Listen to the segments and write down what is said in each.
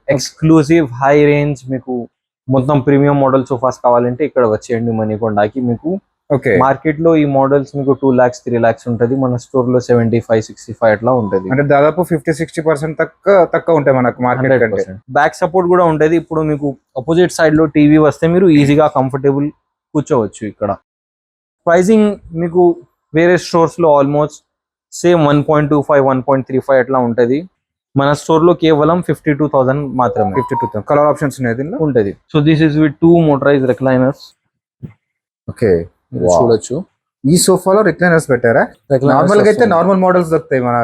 Exclusive high range మీకు మొత్తం premium model sofas కావాలంటే ఇక్కడ వచ్చేయండి మణికొండకి. మీకు ఓకే మార్కెట్ లో ఈ మోడల్స్ మీకు 2 lakhs 3 lakhs ఉంటది, మన స్టోర్ లో 75-65 అట్లా ఉంటది. అంటే దాదాపు 50-60% తక్కువ ఉంటాయి మనకు మార్కెట్ కంటే. బ్యాక్ సపోర్ట్ కూడా ఉంటది. ఇప్పుడు మీకు అపోజిట్ సైడ్ లో టీవీ వస్తే మీరు ఈజీగా కంఫర్టబుల్ కూర్చోవచ్చు. ఇక్కడ ప్రైజింగ్ మీకు వేరే స్టోర్స్ లో ఆల్మోస్ట్ సేమ్ 1.25 1.35 అట్లా ఉంటది. మన స్టోర్ లో కేవలం 52,000 మాత్రమే. 52,000 కలర్ ఆప్షన్స్ ఉన్నాయి దీనిలో ఉంటది. So this is with 2 motorized recliners. Okay చూడొచ్చు. ఈ సోఫాలో రిక్లైనర్స్ పెట్టారా? నార్మల్ గా అయితే నార్మల్ మోడల్స్ దొరుకుతాయి మన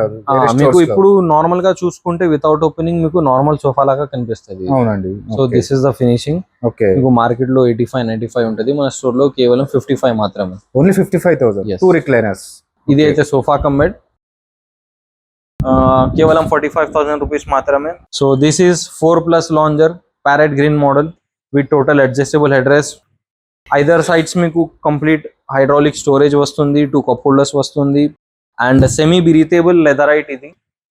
మీకు ఇప్పుడు నార్మల్ గా చూసుకుంటే వితౌట్ ఓపెనింగ్ మీకు నార్మల్ సోఫా లాగా కనిపిస్తుంది. అవునండి. So this is the finishing. Okay మీకు మార్కెట్ లో 85-95 ఉంటది, మన స్టోర్ లో కేవలం 55 మాత్రమే. Only 55,000 2 recliners. ఇది అయితే సోఫా కమ్ బెడ్ కేవలం 45,000 రూపీస్ మాత్రమే. So this is 4+ lounger parrot green model with total adjustable head rest. Either sides మీకు కంప్లీట్ హైడ్రాలిక్ స్టోరేజ్ వస్తుంది, 2 cup holders వస్తుంది అండ్ సెమీ బ్రీతేబుల్ లెదరైట్. ఇది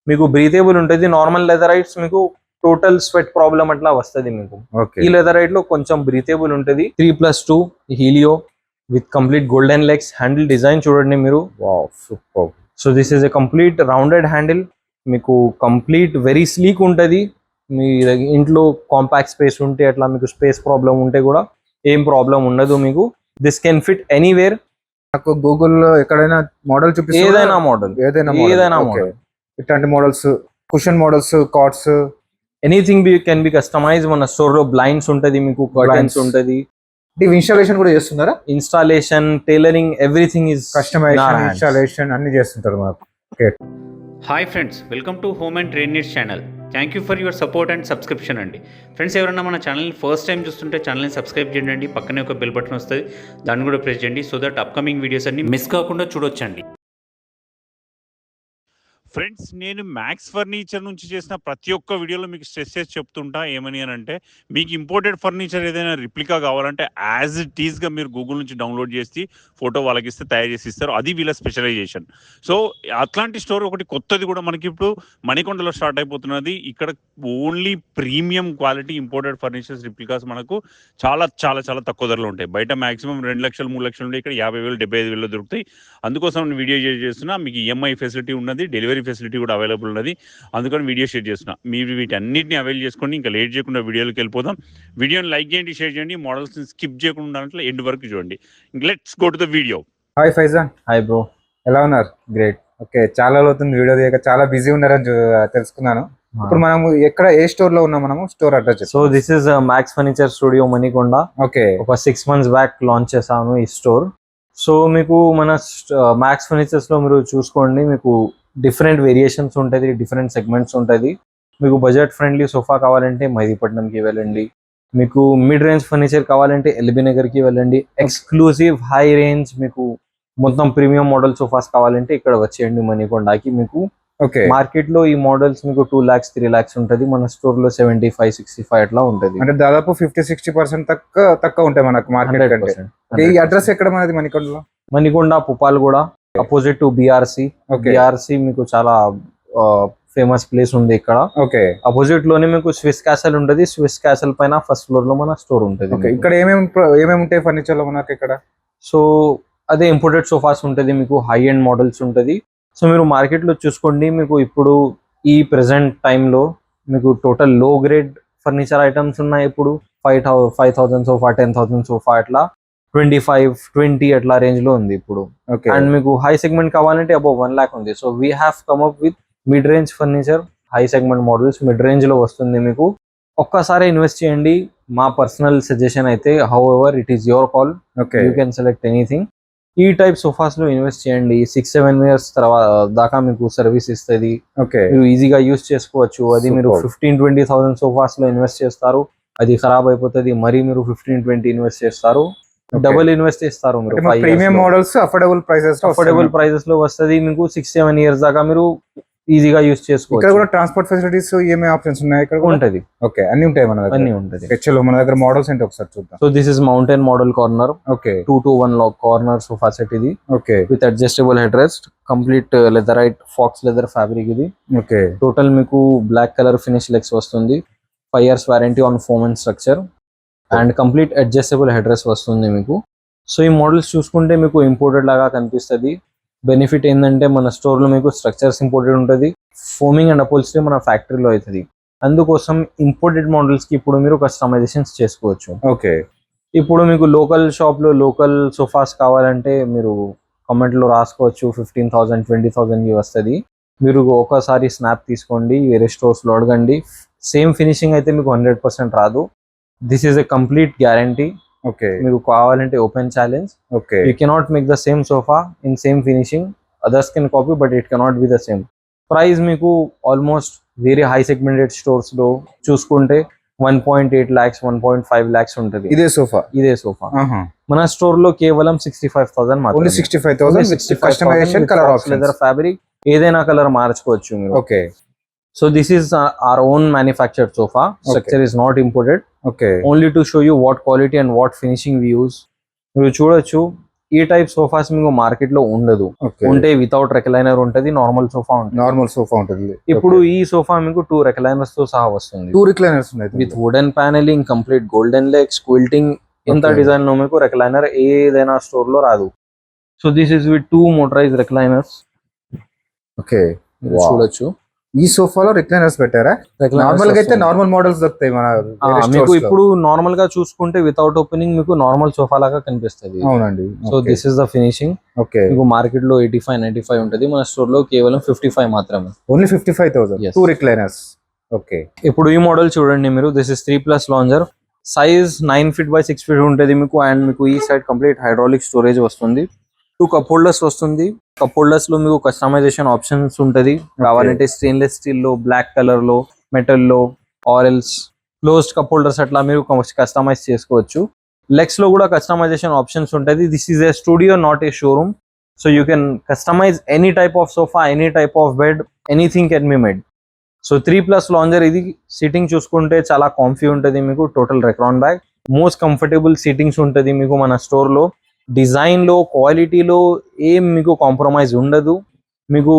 మీకు బ్రీతేబుల్ ఉంటుంది. నార్మల్ లెదరైట్స్ మీకు టోటల్ స్వెట్ ప్రాబ్లం అట్లా వస్తుంది మీకు. ఈ లెదరైట్ లో కొంచెం బ్రీతేబుల్ ఉంటుంది. 3+2 Helio with complete golden legs. Handle design చూడండి మీరు. Wow super. So this is a complete rounded handle. మీకు కంప్లీట్ వెరీ స్లీక్ ఉంటుంది. మీ ఇంట్లో కాంపాక్ట్ స్పేస్ ఉంటే అట్లా మీకు స్పేస్ ప్రాబ్లం ఉంటే కూడా ఏం ప్రాబ్లం ఉండదు మీకు. This can fit anywhere. నాకు గూగుల్లో ఎక్కడైనా మోడల్ చూపిస్తే ఏదైనా మోడల్ ఇట్లాంటి models, cushion models, cards, anything can be customise. మన స్టోర్ లో బ్లైండ్స్ ఉంటది, మీకు కర్టన్స్ ఉంటది. ఇన్స్టాలేషన్ కూడా చేస్తున్నారా? Installation, tailoring, everything is customisation, installation అన్ని చేస్తుంటారు మాకు. Okay hi friends, welcome to home and trade needs channel. Thank you for your support and subscription అండి. ఫ్రెండ్స్, ఎవరైనా మన ఛానల్ని ఫస్ట్ టైం చూస్తుంటే ఛానల్ని సబ్స్క్రైబ్ చేయండి. పక్కనే ఒక బెల్ బటన్ వస్తుంది, దాన్ని కూడా ప్రెస్ చేయండి. సో దట్ అప్కమింగ్ వీడియోస్ అన్ని మిస్ కాకుండా చూడొచ్చండి. ఫ్రెండ్స్, నేను మ్యాక్స్ ఫర్నిచర్ నుంచి చేసిన ప్రతి ఒక్క వీడియోలో మీకు స్ట్రెస్ చేసి చెప్తుంటా. ఏమని అని అంటే, మీకు ఇంపోర్టెడ్ ఫర్నిచర్ ఏదైనా రిప్లికా కావాలంటే యాజ్ ఇట్ ఈస్గా మీరు గూగుల్ నుంచి డౌన్లోడ్ చేసి ఫోటో వాళ్ళకి ఇస్తే తయారు చేసి ఇస్తారు. అది వీళ్ళ స్పెషలైజేషన్. సో అట్లాంటి స్టోర్ ఒకటి కొత్తది కూడా మనకి ఇప్పుడు మణికొండలో స్టార్ట్ అయిపోతున్నది. ఇక్కడ only premium quality imported furnitures replicas మనకు చాలా చాలా చాలా తక్కువ ధరలో ఉంటాయి. బయట మాక్సిమం 2 లక్షలు 3 లక్షలు ఉంటే ఇక్కడ 50,000 75,000 దొరుకుతాయి. అందుకోసం నేను వీడియో చేస్తున్నా. మీకు ఈఎంఐ ఫెసిలిటీ ఉన్నది, డెలివరీ ఫెసిలిటీ కూడా అవైలబుల్ ఉన్నది. అందుకని వీడియో షేర్ చేస్తున్నా. మీరు వీటన్నిటిని అవైల్ చేసుకోండి. ఇంకా లేట్ చేయకుండా వీడియోలోకి వెళ్ళిపోదాం. వీడియోని లైక్ చేయండి, షేర్ చేయండి. మోడల్స్ స్కిప్ చేయకుండా ఉండాలంటే ఎండ్ వరకు చూడండి. Let's go to the video. Hi Faizan. Hi bro, ఎలా ఉన్నారు? గ్రేట్. ఓకే, చాలా అవుతుంది వీడియో తీయక, చాలా బిజీ ఉన్నారని తెలుసుకున్నాను. ఇప్పుడు మనము ఎక్కడ, ఏ స్టోర్ లో ఉన్నాం? మనము store address. So this is max furniture studio Manikonda. Okay, ఒక 6 months బ్యాక్ లాంచ్ చేసాను ఈ స్టోర్. సో మీకు మన మ్యాక్స్ ఫర్నిచర్స్ లో మీరు చూసుకోండి, మీకు డిఫరెంట్ వేరియేషన్స్ ఉంటుంది, డిఫరెంట్ సెగ్మెంట్స్ ఉంటుంది. మీకు బడ్జెట్ ఫ్రెండ్లీ సోఫా కావాలంటే మైదీపట్నంకి వెళ్ళండి. మీకు మిడ్ రేంజ్ ఫర్నిచర్ కావాలంటే ఎల్బీ నగర్కి వెళ్ళండి. ఎక్స్క్లూజివ్ హై రేంజ్ మీకు మొత్తం ప్రీమియం మోడల్ సోఫాస్ కావాలంటే ఇక్కడ వచ్చేయండి మణికొండకి. మీకు ఓకే మార్కెట్ లో ఈ మోడల్స్ మీకు 2 lakhs 3 lakhs ఉంటది, మన స్టోర్ లో 75-65 అట్లా ఉంటది. అంటే దాదాపు 50-60% తక్కువ ఉంటాయి మనకు మార్కెట్ కంటే. ఈ అడ్రస్ ఎక్కడ మనది? మణికొండలో. Manikonda, Puppalaguda, opposite to BRC. BRC మీకు చాలా ఫేమస్ ప్లేస్ ఉంది ఇక్కడ. ఓకే, అపోజిట్ లోనే మీకు స్విస్ క్యాసల్ ఉంటది. స్విస్ క్యాసల్ పైన ఫస్ట్ ఫ్లోర్ లో మన స్టోర్ ఉంటది. ఇక్కడ ఏమేమి ఉంటాయి ఫర్నిచర్ లో మనకి ఇక్కడ? సో అదే ఇంపోర్టెడ్ సోఫాస్ ఉంటది, మీకు హై ఎండ్ మోడల్స్ ఉంటది. సో మీరు మార్కెట్ లో చూసుకోండి, మీకు ఇప్పుడు ఈ ప్రెసెంట్ టైంలో మీకు టోటల్ లో గ్రేడ్ ఫర్నిచర్ ఐటమ్స్ ఉన్నాయి. ఇప్పుడు 5,000 సోఫా, 10,000 సోఫా అట్లా 25-20 అట్లా రేంజ్ లో ఉంది ఇప్పుడు. అండ్ మీకు హై సెగ్మెంట్ కావాలంటే అబౌవ్ 1 lakh ఉంది. So we have come up with mid range furniture, high segment models mid range లో వస్తుంది మీకు. ఒక్కసారి ఇన్వెస్ట్ చేయండి. మా పర్సనల్ సజెషన్ అయితే, how ever it is your call, you can select anything. ఈ టైప్ సోఫాస్ లో ఇన్వెస్ట్ చేయండి. 6-7 years తర్వాత దాకా మీకు సర్వీస్ ఇస్తుంది. మీరు ఈజీగా యూస్ చేసుకోవచ్చు. అది మీరు 15-20,000 సోఫాస్ లో ఇన్వెస్ట్ చేస్తారు, అది ఖరాబ్ అయిపోతుంది. మరి మీరు 15-20 ఇన్వెస్ట్ చేస్తారు, డబుల్ ఇన్వెస్ట్ చేస్తారు. మీరు ప్రీమియం మోడల్స్ అఫోర్డబుల్ ప్రైసెస్ లో వస్తుంది మీకు. 6-7 years దాకా మీరు ఈజీగా యూస్ చేసుకోవచ్చు. ఇక్కడ కూడా ట్రాన్స్పోర్ట్ ఫెసిలిటీస్, ఏమే ఆప్షన్స్ ఉన్నాయి ఇక్కడ ఉంటది. ఓకే, అన్ని ఉంటాయి మన దగ్గర. అన్ని ఉంటది. చలో మన దగ్గర మోడల్స్ ఏంటి ఒకసారి చూద్దాం. So this is mountain model corner. Okay, 2-to-1 corner sofa set ఇది. Okay, with adjustable head rest, complete leatherite faux leather fabric ఇది. ఓకే, టోటల్ మీకు బ్లాక్ కలర్ ఫినిష్ లెగ్స్ వస్తుంది. 5 years warranty on foam and structure and complete adjustable head rest వస్తుంది మీకు. So ఈ models చూసుకుంటే మీకు imported లాగా కనిపిస్తుంది. బెనిఫిట్ ఏంటంటే మన స్టోర్లో మీకు స్ట్రక్చర్స్ ఇంపోర్టెడ్ ఉంటుంది, ఫోమింగ్ అండ్ అపోల్స్ట్రీ మన ఫ్యాక్టరీలో అవుతుంది. అందుకోసం ఇంపోర్టెడ్ మోడల్స్కి ఇప్పుడు మీరు కస్టమైజేషన్స్ చేసుకోవచ్చు. ఓకే. ఇప్పుడు మీకు లోకల్ షాప్లో లోకల్ సోఫాస్ కావాలంటే మీరు కామెంట్లో రాసుకోవచ్చు 15,000 20,000కి వస్తుంది. మీరు ఒకసారి స్నాప్ తీసుకోండి, వేరే స్టోర్స్లో అడగండి. సేమ్ ఫినిషింగ్ అయితే మీకు 100% రాదు. This is a complete guarantee. Okay. మీకు కావాలంటే open challenge. Okay. You cannot make the same sofa in same finishing. Others can copy but it cannot be the same. Price మీకు almost వేరే high segmented స్టోర్స్లో చూసుకుంటే 1.8 lakhs 1.5 lakhs ఉంటుంది ఇదే sofa. మన store లో కేవలం 65,000 మాత్రమే. Only 65,000 customisation, colour option, leather fabric, ఏదైనా కలర్ మార్చుకోవచ్చు మీరు. Okay. So this is our own manufactured sofa. Structure is not imported. Okay. Only to show you what quality and what finishing we use. మీరు చూడొచ్చు ఈ type sofas మీకు market లో ఉండదు. ఉంటే వితౌట్ రెక్లైనర్ ఉంటుంది, నార్మల్ సోఫా ఉంటుంది. ఇప్పుడు ఈ సోఫా మీకు 2 recliners తో సహా వస్తుంది. 2 recliners ఉన్నాయి with wooden panelling, complete golden legs, quilting. ఇంత డిజైన్ లో మీకు రెక్లైనర్ ఏదైనా స్టోర్ లో రాదు. So this is with 2 motorized recliners. Okay. చూడొచ్చు ఈ సోఫాలో రిక్లైనర్స్ పెట్టారా? నార్మల్ గా అయితే నార్మల్ మోడల్స్ దొరుకుతాయి మన మీకు. ఇప్పుడు నార్మల్ గా చూసుకుంటే వితౌట్ ఓపెనింగ్ మీకు నార్మల్ సోఫా లాగా కనిపిస్తుంది. అవునండి. So this is the finishing. Okay. మీకు మార్కెట్ లో 85-95 ఉంటుంది, మన స్టోర్ లో కేవలం 55 మాత్రమే. Only 55,000 2 recliners. ఓకే. ఇప్పుడు ఈ మోడల్ చూడండి మీరు. This is 3+ lounger. Size 9 feet by 6 feet ఉంటుంది మీకు. అండ్ మీకు ఈ సైడ్ కంప్లీట్ హైడ్రాలిక్ స్టోరేజ్ వస్తుంది. 2 cup holders వస్తుంది. కప్ హోల్డర్స్ లో మీకు కస్టమైజేషన్ ఆప్షన్స్ ఉంటుంది. కావాలంటే స్టెయిన్లెస్ స్టీల్ లో, బ్లాక్ కలర్ లో, మెటల్ లో, ఆరెల్స్ క్లోజ్డ్ కప్ హోల్డర్స్ అట్లా మీరు కస్టమైజ్ చేసుకోవచ్చు. లెగ్స్ లో కూడా కస్టమైజేషన్ ఆప్షన్స్ ఉంటుంది. This is a studio, not a showroom. So you can customise any type of sofa, any type of bed, anything can be made. So 3+ lounger. ఇది seating చూసుకుంటే చాలా comfy ఉంటుంది మీకు. Total Recron bag, most comfortable sittings ఉంటుంది మీకు మన store లో. Design లో, క్వాలిటీలో ఏం మీకు కాంప్రమైజ్ ఉండదు. మీకు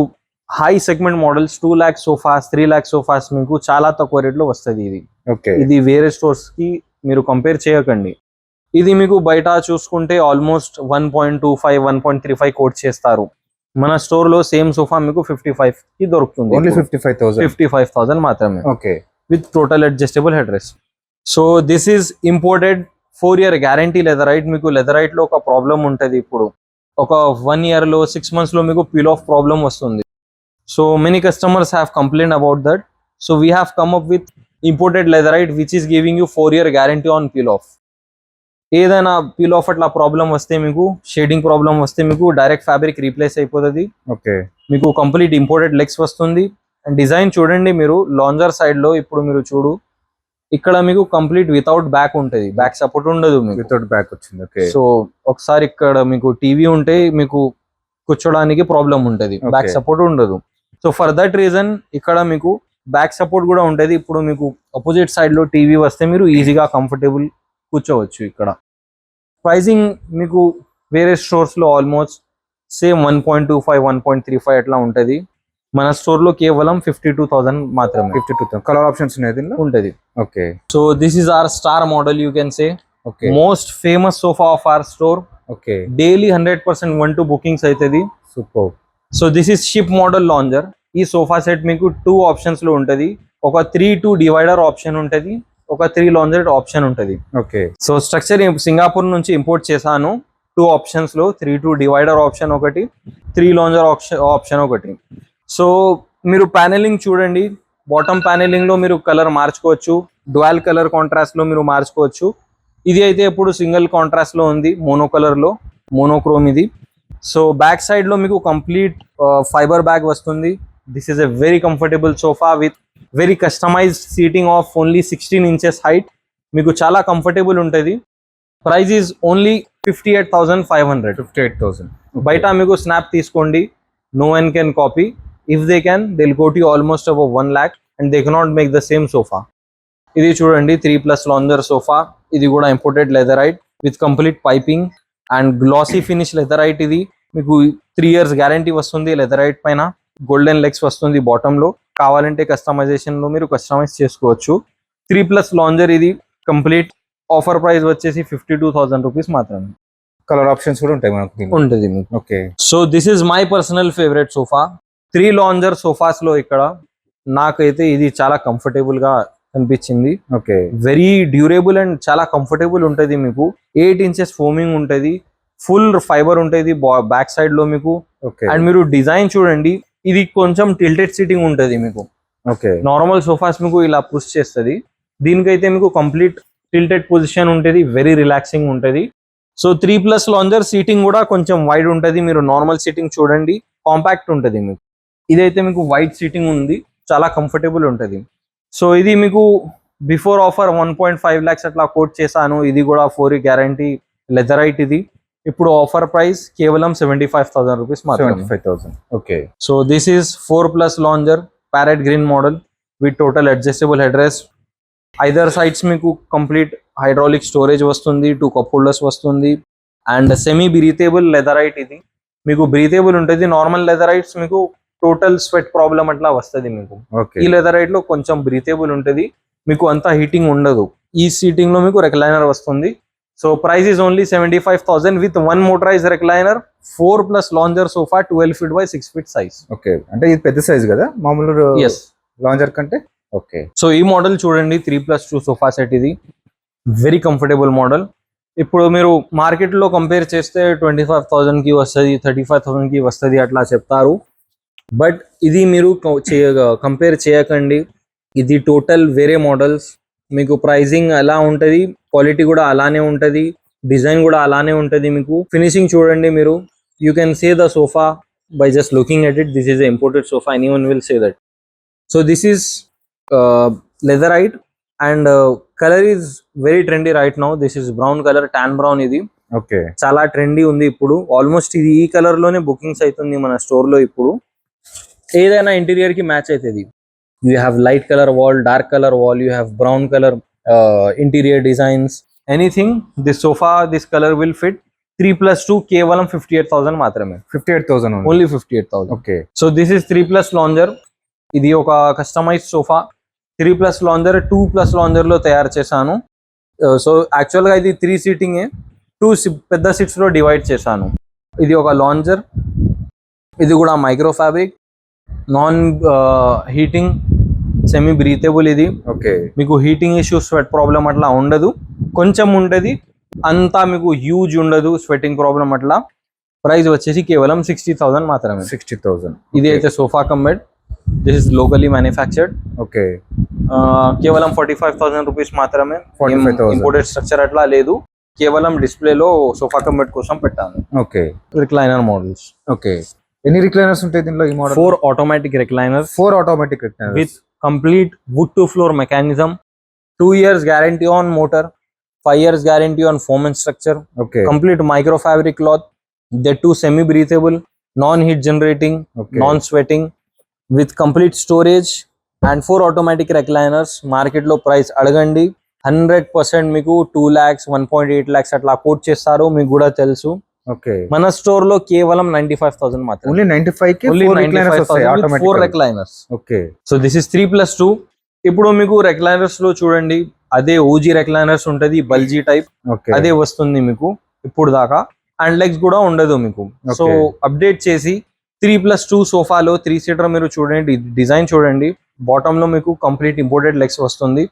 high segment models 2 lakh sofas, 3 lakh sofas మీకు చాలా తక్కువ రేట్లో వస్తుంది ఇది. ఓకే. ఇది వేరే స్టోర్స్ కి మీరు కంపేర్ చేయకండి. ఇది మీకు బయట చూసుకుంటే ఆల్మోస్ట్ 1.25 1.35 కోట్ చేస్తారు. మన స్టోర్ లో సేమ్ సోఫా మీకు 55 కి దొరుకుతుంది. ఓన్లీ 55,000 మాత్రమే. Okay. With total adjustable head rest. So this is imported 4-year guarantee leatherette. మీకు లెదరైట్ లో ఒక ప్రాబ్లం ఉంటుంది. ఇప్పుడు ఒక 1 year లో 6 months లో మీకు పీల్ ఆఫ్ ప్రాబ్లం వస్తుంది. So many customers have complaint about that. So we have come up with imported leatherette which is giving you 4-year guarantee on peel off. ఏదైనా పీల్ ఆఫ్ అట్లా problem వస్తే, మీకు shading problem వస్తే మీకు direct fabric replace అయిపోతుంది. Okay. మీకు complete imported legs వస్తుంది. And design చూడండి మీరు. లాంజర్ సైడ్ లో ఇప్పుడు మీరు చూడు, ఇక్కడ మీకు కంప్లీట్ వితౌట్ బ్యాక్ ఉంటుంది. బ్యాక్ సపోర్ట్ ఉండదు మీకు. వితౌట్ బ్యాక్ వచ్చింది. ఓకే. సో ఒకసారి ఇక్కడ మీకు టీవీ ఉంటే మీకు కూర్చోడానికి ప్రాబ్లం ఉంటుంది, బ్యాక్ సపోర్ట్ ఉండదు. సో ఫర్ దట్ రీజన్ ఇక్కడ మీకు బ్యాక్ సపోర్ట్ కూడా ఉంటుంది. ఇప్పుడు మీకు అపోజిట్ సైడ్ లో టీవీ వస్తే మీరు ఈజీగా కంఫర్టబుల్ కూర్చోవచ్చు. ఇక్కడ ప్రైసింగ్ మీకు వేరే స్టోర్స్ లో ఆల్మోస్ట్ సేమ్ 1.25 1.35 అట్లా ఉంటుంది. మన స్టోర్ లో కేవలం 52,000 మాత్రమే. 52,000 కలర్ ఆప్షన్స్ ఉంటుంది. Okay. So this is hour star model, you can say. Okay. Most famous sofa of our store. Okay. Daily 100% 1-2 bookings అవుతుంది. Super. So this is ship model lounger. ఈ sofa set మీకు 2 options లో ఉంటుంది. ఒక 3-2 divider option ఉంటుంది, ఒక 3 lounger option ఉంటుంది. Okay. So structure Singapore నుంచి ఇంపోర్ట్ చేశాను. 2 options లో 3-2 డివైడర్ ఆప్షన్ ఒకటి, 3 లాంజర్ ఆప్షన్ ఒకటి. సో మీరు ప్యానెలింగ్ చూడండి. బాటమ్ ప్యానెలింగ్ లో మీరు కలర్ మార్చుకోవచ్చు. డ్యుయల్ కలర్ కాంట్రాస్ట్ లో మీరు మార్చుకోవచ్చు. ఇది అయితే ఇప్పుడు సింగిల్ కాంట్రాస్ట్ లో ఉంది, మోనో కలర్ లో, మోనోక్రోమ్ ఇది. సో బ్యాక్ సైడ్ లో మీకు కంప్లీట్ ఫైబర్ బ్యాగ్ వస్తుంది. This is a very comfortable sofa with very customised seating of only 16 inches height. మీకు చాలా కంఫర్టబుల్ ఉంటుంది. Price is only 58,500. 58,000. బయట మీకు స్నాప్ తీసుకోండి, no one can copy. If they can, they'll go to you almost above 1 lakh and they cannot make the same sofa. ఇది చూడండి 3+ lounger sofa. ఇది కూడా imported leatherite with complete piping and glossy finish leatherite. ఇది మీకు 3 years guarantee వస్తుంది leatherite పైన. Golden legs వస్తుంది bottom లో. కావాలంటే కస్టమైజేషన్ లో మీరు కస్టమైజ్ చేసుకోవచ్చు. 3+ లాంజర్ ఇది కంప్లీట్ ఆఫర్ ప్రైస్ వచ్చేసి 52,000 రూపీస్ మాత్రమే కలర్ ఆప్షన్స్ కూడా ఉంటాయి మనకు దీనిలో. ఉంటుంది మీకు. Okay. So this is my personal favourite sofa. 3 lounger sofas లో ఇక్కడ నాకైతే ఇది చాలా కంఫర్టబుల్ గా అనిపించింది. ఓకే. వెరీ డ్యూరబుల్ అండ్ చాలా కంఫర్టబుల్ ఉంటుంది మీకు. 8 ఇంచెస్ ఫోమింగ్ ఉంటుంది, ఫుల్ ఫైబర్ ఉంటుంది బ్యాక్ సైడ్ లో మీకు. ఓకే. అండ్ మీరు డిజైన్ చూడండి, ఇది కొంచెం టిల్టెడ్ సిట్టింగ్ ఉంటుంది మీకు. ఓకే. నార్మల్ సోఫాస్ మీకు ఇలా పుష్ చేస్తుంది, దీనికైతే మీకు కంప్లీట్ టిల్టెడ్ పొజిషన్ ఉంటుంది, వెరీ రిలాక్సింగ్ ఉంటుంది. సో 3+ లాంజర్ సీటింగ్ కూడా కొంచెం వైడ్ ఉంటుంది. మీరు నార్మల్ సీటింగ్ చూడండి, కాంపాక్ట్ ఉంటుంది మీకు. ఇదైతే మీకు వైడ్ సీటింగ్ ఉంది, చాలా కంఫర్టబుల్ ఉంటుంది. సో ఇది మీకు బిఫోర్ ఆఫర్ 1.5 lakhs అట్లా కోట్ చేశాను. ఇది కూడా 4 year గ్యారంటీ లెదరైట్. ఇది ఇప్పుడు ఆఫర్ ప్రైస్ కేవలం 75,000 రూపీస్ మాత్రమే. 75,000. Okay. So this is 4+ lounger parrot green model with total adjustable head rest. Either sides మీకు కంప్లీట్ హైడ్రాలిక్ స్టోరేజ్ వస్తుంది, 2 కప్ హోల్డర్స్ వస్తుంది. And semi breathable leatherite. ఇది మీకు బ్రీతేబుల్ ఉంటుంది. నార్మల్ లెదరైట్స్ మీకు టోటల్ స్వెట్ ప్రాబ్లం అట్లా వస్తుంది మీకు. ఓకే. ఈ లెదరైట్ లో కొంచెం బ్రీతేబుల్ ఉంటుంది, మీకు అంత హీటింగ్ ఉండదు. ఈ సీటింగ్ లో మీకు రెక్లైనర్ వస్తుంది. So price is only 75,000 with 1 motorized recliner, 4+ lounger sofa, 12 feet by 6 feet size. Okay. అంటే ఇది పెద్ద సైజ్ కదా మామూలు ఎస్. లాంజర్ కంటే. ఓకే. సో ఈ మోడల్ చూడండి, 3+2 సోఫా సెట్. ఇది వెరీ కంఫర్టబుల్ మోడల్. ఇప్పుడు మీరు మార్కెట్ లో కంపేర్ చేస్తే 25,000 కి వస్తుంది, 35,000 కి వస్తుంది అట్లా చెప్తారు. బట్ ఇది మీరు కంపేర్ చేయకండి. ఇది టోటల్ వేరే మోడల్స్. మీకు ప్రైజింగ్ ఎలా ఉంటుంది, క్వాలిటీ కూడా అలానే ఉంటుంది, డిజైన్ కూడా అలానే ఉంటుంది. మీకు ఫినిషింగ్ చూడండి మీరు. You can say the sofa by just looking at it. This is imported sofa, anyone will say that. So this is leatherette and colour is very trendy right now. This is brown colour, tan brown. ఇది okay. చాలా trendy ఉంది ఇప్పుడు. Almost ఇది ఈ colour లోనే bookings అవుతుంది మన store లో ఇప్పుడు. ఏదైనా ఇంటీరియర్ కి మ్యాచ్ అవుతుంది. You have light colour wall, dark colour wall, you have brown colour interior designs, anything this sofa this colour will fit. 3+2 కేవలం 58,000 మాత్రమే. 58,000 only 58,000. Okay. So this is 3+ lounger. ఇది ఒక కస్టమైజ్ సోఫా. 3+ లాంజర్ 2+ లాంజర్ లో తయారు చేశాను. So actual గా ఇది 3 seating, 2 పెద్ద సీట్స్ లో డివైడ్ చేశాను. ఇది ఒక లాంజర్. ఇది కూడా micro fabric, non heating, semi breathable. ఇది ఓకే. మీకు హీటింగ్ ఇష్యూస్, స్వెట్ ప్రాబ్లం అట్లా ఉండదు. కొంచెం ఉంటుంది, అంతా మీకు హ్యూజ్ ఉండదు స్వెట్టింగ్ ప్రాబ్లం అట్లా. ప్రైస్ వచ్చేసి కేవలం 60,000 మాత్రమే. 60,000. ఇది అయితే sofa cum bed. This is locally manufactured. Okay. కేవలం 45,000 రూపీస్ మాత్రమే. 45,000. ఇంపోర్టెడ్ స్ట్రక్చర్ అట్లా లేదు, కేవలం డిస్ప్లేలో సోఫా కమ్ బెడ్ కోసం పెట్టాను. ఓకే. Recliner models. ఓకే. ఎన్ని రిక్లైనర్స్ ఉంటాయి దీనిలో ఈ model? 4 automatic recliners 4 automatic recliners with complete wood to floor mechanism, 2 years guarantee on motor, 5 years guarantee on foam and structure, okay. complete micro fabric cloth, they too semi breathable, non heat generating, Okay. non sweating, with complete storage and 4 automatic recliners. Market లో price అడగండి, 100% మీకు 2 lakhs 1.8 lakhs అట్లా coat చేస్తారు, మీకు కూడా తెలుసు. Okay. మన store లో కేవలం 95,000 మాత్రమే. ఓన్లీ 95 కి Only 4 రిక్లైనర్స్ వస్తాయి 95,000 with 4 automatic. recliners. Okay. So this is 3+2. ఇప్పుడు మీకు రెక్లైనర్స్ లో చూడండి, అదే ఓజీ రెక్లైనర్స్ ఉంటది, బల్జీ టైప్, ఓకే. అదే వస్తుంది మీకు ఇప్పుడు దాకా. అండ్ లెగ్స్ కూడా ఉండదు మీకు. So Okay. అప్డేట్ చేసి 3+2 సోఫాలో 3 సీటర్ మీరు చూడండి, డిజైన్ చూడండి. బాటమ్ లో మీకు కంప్లీట్ ఇంపోర్టెడ్ లెగ్స్ వస్తుంది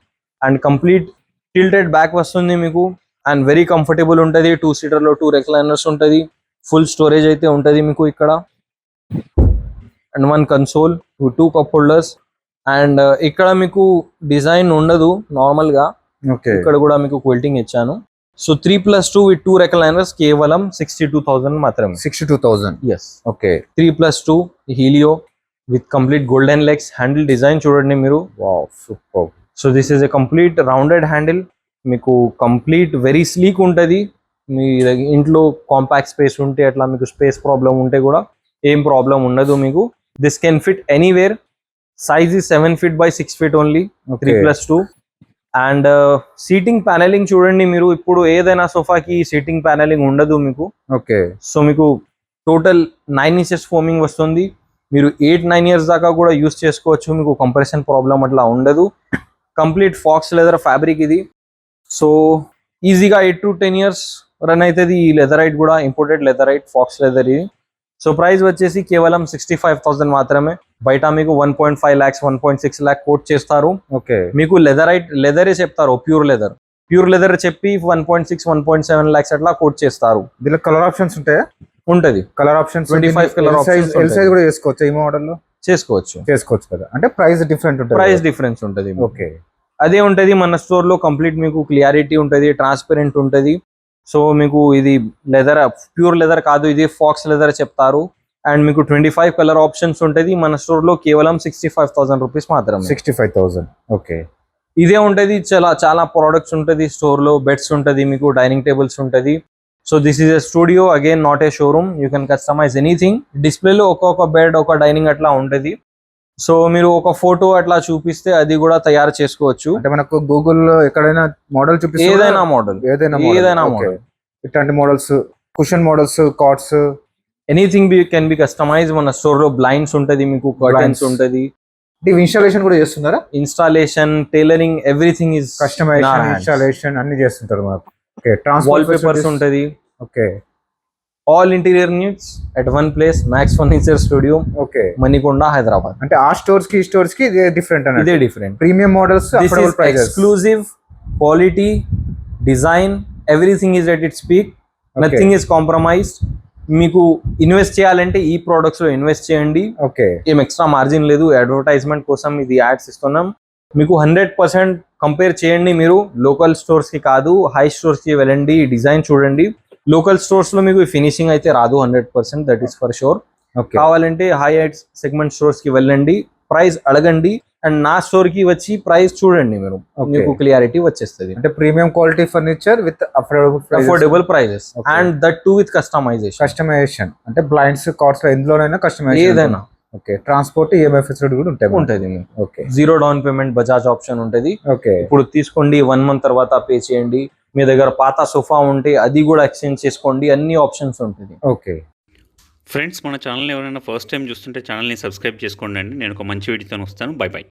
అండ్ కంప్లీట్ టిల్టెడ్ బ్యాక్ వస్తుంది మీకు. అండ్ వెరీ కంఫర్టబుల్ ఉంటుంది. 2 సీటర్ లో 2 రెక్లైనర్స్ ఉంటుంది, ఫుల్ స్టోరేజ్ అయితే ఉంటుంది మీకు ఇక్కడ. And 1 console, 2 cup holders. And ఇక్కడ మీకు డిజైన్ ఉండదు నార్మల్ గా, ఓకే. ఇక్కడ కూడా మీకు క్విల్టింగ్ ఇచ్చాను. సో 3+2 విత్ 2 రెక్లైనర్స్ కేవలం 62,000 మాత్రమే. 62,000. Yes. Okay. 3+2 Helio with complete golden legs. Handle design చూడండి మీరు. Wow, super. So this is a complete rounded handle. మీకు కంప్లీట్ వెరీ స్లీక్ ఉంటుంది. మీ ఇంట్లో కాంపాక్ట్ స్పేస్ ఉంటే, అట్లా మీకు స్పేస్ ప్రాబ్లం ఉంటే కూడా ఏం ప్రాబ్లం ఉండదు మీకు. This can fit anywhere. Size is 7 feet by 6 feet only. 3+2. And seating panelling చూడండి మీరు. ఇప్పుడు ఏదైనా సోఫాకి సీటింగ్ ప్యానెలింగ్ ఉండదు మీకు. ఓకే. సో మీకు టోటల్ 9 inches ఫోమింగ్ వస్తుంది. మీరు 8-9 years దాకా కూడా యూస్ చేసుకోవచ్చు. మీకు కంప్రెషన్ ప్రాబ్లం అట్లా ఉండదు. కంప్లీట్ ఫాక్స్ లెదర్ ఫ్యాబ్రిక్ ఇది. సో ఈజీగా 8 to 10 years రన్ అవుతుంది ఈ లెదరైట్ కూడా, ఇంపోర్టెడ్ లెదరైట్ ఫాక్స్ లెదర్ ఇది. సో ప్రైస్ వచ్చేసి కేవలం 65,000 మాత్రమే. బయట మీకు 1.5 lakhs 1.6 lakh కోట్ చేస్తారు. ఓకే, మీకు లెదరే చెప్తారు, ప్యూర్ లెదర్ చెప్పి 1.6 1.7 lakhs అట్లా కోట్ చేస్తారు. దీనిలో కలర్ ఆప్షన్స్ ఉంటాయా? ఉంటది, colour options 25 colour options L size కూడా చేసుకోవచ్చు ఈ మోడల్ లో? చేసుకోవచ్చు కదా, అంటే ప్రైస్ డిఫరెంట్ ఉంటుంది. ప్రైస్ డిఫరెన్స్ ఉంటది. ఓకే, అదే ఉంటది మన స్టోర్ లో. కంప్లీట్ మీకు క్లియారిటీ ఉంటది, ట్రాన్స్పరెంట్ ఉంటది. సో మీకు ఇది లెదర్, ప్యూర్ లెదర్ కాదు, ఇది ఫాక్స్ లెదర్ చెప్తారు. అండ్ మీకు 25 కలర్ ఆప్షన్స్ ఉంటది మన స్టోర్ లో కేవలం 65,000 రూపీస్ మాత్రమే. 65,000. ఓకే, ఇదే ఉంటది. చాలా ప్రోడక్ట్స్ ఉంటది స్టోర్ లో. బెడ్స్ ఉంటది, మీకు డైనింగ్ టేబుల్స్ ఉంటది. So this is a studio, again not a showroom. You can customise anything. డిస్ప్లేలో ఒక్కొక్క బెడ్, ఒక డైనింగ్ అట్లా ఉంటది. సో మీరు ఒక ఫోటో అట్లా చూపిస్తే అది కూడా తయారు చేసుకోవచ్చు. అంటే మనకు గూగుల్లో ఎక్కడైనా మోడల్ చూపిస్తే ఏదైనా మోడల్ ఇట్లాంటి models, cushion models, cots, anything can be customise. మన స్టోర్ లో బ్లైండ్స్ ఉంటది, మీకు కర్టన్స్ ఉంటది. ఇన్స్టాలేషన్ కూడా చేస్తున్నారా? Installation, tailoring, everything is customisation, installation అన్ని చేస్తుంటారు మాకు. ఓకే, వాల్ పేపర్స్ ఉంటది. Okay, all interior needs at one place, max furniture studio. Okay, Manikonda, Hyderabad. అంటే ఆ స్టోర్స్ కి ఈ స్టోర్స్ కి ఇదే డిఫరెంట్ ఇదే different. Premium models, affordable prices, exclusive quality, design, everything is at its peak. Nothing is compromised. మీకు invest చేయాలంటే ఈ ప్రొడక్ట్స్ లో ఇన్వెస్ట్ చేయండి. ఓకే, ఏం ఎక్స్ట్రా మార్జిన్ లేదు. అడ్వర్టైజ్మెంట్ కోసం ఇది యాడ్స్ ఇస్తున్నాం. మీకు 100% కంపేర్ చేయండి. మీరు లోకల్ స్టోర్స్ కి కాదు, హై స్టోర్స్ కి వెళ్ళండి, డిజైన్ చూడండి. లోకల్ స్టోర్స్ లో మీకు ఫినిషింగ్ అయితే రాదు 100%, దట్ ఈస్ ఫర్ షూర్. కావాలంటే హై సెగ్మెంట్ స్టోర్స్ కి వెళ్ళండి, ప్రైస్ అడగండి, అండ్ నా స్టోర్ కి వచ్చి ప్రైస్ చూడండి. మీరు మీకు క్లియారిటీ వచ్చేస్తుంది. అంటే premium quality furniture with affordable prices and that too with customisation. అంటే బ్లైండ్స్, కార్డ్స్ ఎందులోనైనా కస్టమైజేషన్ ఏదైనా. ఓకే, ట్రాన్స్పోర్ట్, ఈఎంఐ ఫెసిలిటీ కూడా ఉంటది. Okay, 0 down payment Bajaj option ఉంటది. ఓకే, ఇప్పుడు తీసుకోండి, 1 month తర్వాత పే చేయండి. మీ దగ్గర పాత సోఫా ఉంటే అది కూడా ఎక్స్చేంజ్ చేసుకోండి. అన్ని ఆప్షన్స్ ఉంటుంది. ఓకే ఫ్రెండ్స్, మన ఛానల్ ఎవరైనా ఫస్ట్ టైం చూస్తుంటే ఛానల్ని సబ్స్క్రైబ్ చేసుకోండి అండి. నేను ఒక మంచి వీడియోతో వస్తాను. By by.